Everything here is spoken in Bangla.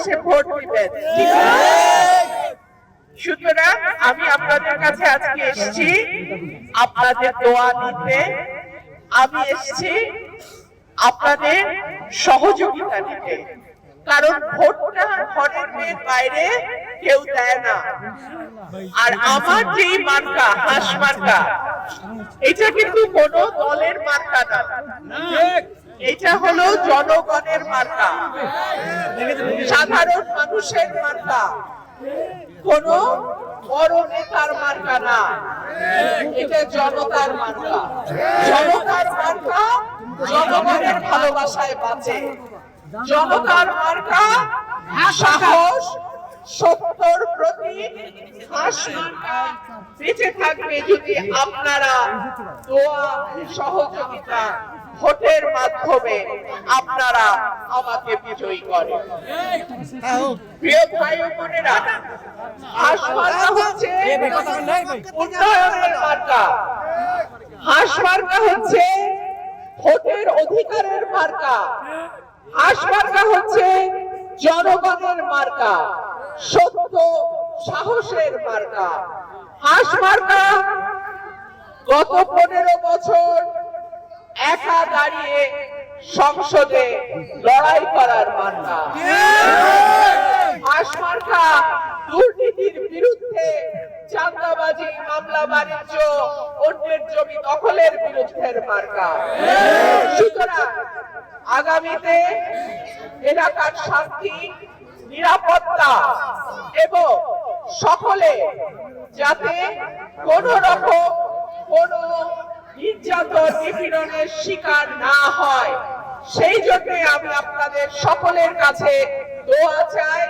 হচ্ছে ভোট দিবেন। সুতরাং আমি আপনাদের কাছে আজকে এসেছি আপনাদের দোয়া নিতে, আমি এসেছি আপনাদের সহযোগিতা নিতে, কারণ ভোটটা ঘরের বাইরে কেউ দেয় না। আর আমার যেই মার্কা, হাঁস মার্কা, এটা কিন্তু কোনো দলের মার্কা না, এটা হলো জনগণের মার্কা, সাধারণ মানুষের মার্কা, কোন বড় নেতার মার্কা না, এটা জনতার মার্কা। জনতার মার্কা জনগণের ভালোবাসায় বাঁচে, জনতার মার্কা সাহস, সত্যর প্রতি হাঁস মার্কা বেঁচে থাকবে যদি আপনারা দোয়া, সহযোগিতা, ভোটের মাধ্যমে আপনারা আমাকে বিজয়ী করেন। প্রিয় ভাই ও বোনেরা, হাঁস মার্কা হচ্ছে উন্নয়নের মার্কা, হাঁস মার্কা হচ্ছে ভোটের অধিকারের মার্কা, হাঁস মার্কা হচ্ছে জনগণের মার্কা, সত্য সাহসের মার্কা। হাঁস মার্কা গত 15 বছর একা দাঁড়িয়ে সংসদে লড়াই করার মার্কা। হাঁস মার্কা দুর্নীতির বিরুদ্ধে, চাঁদাবাজি, মামলা বাণিজ্য, অন্যের জমি দখলের বিরুদ্ধের মার্কা। সুতরাং আগামীতে এলাকার শান্তি, নিরাপত্তা এবং সকলে যাতে কোন রকম কোন নির্যাতন, নিপীড়নের শিকার না হয়, সেই জন্য আমি আপনাদের সকলের কাছে দোয়া চাই,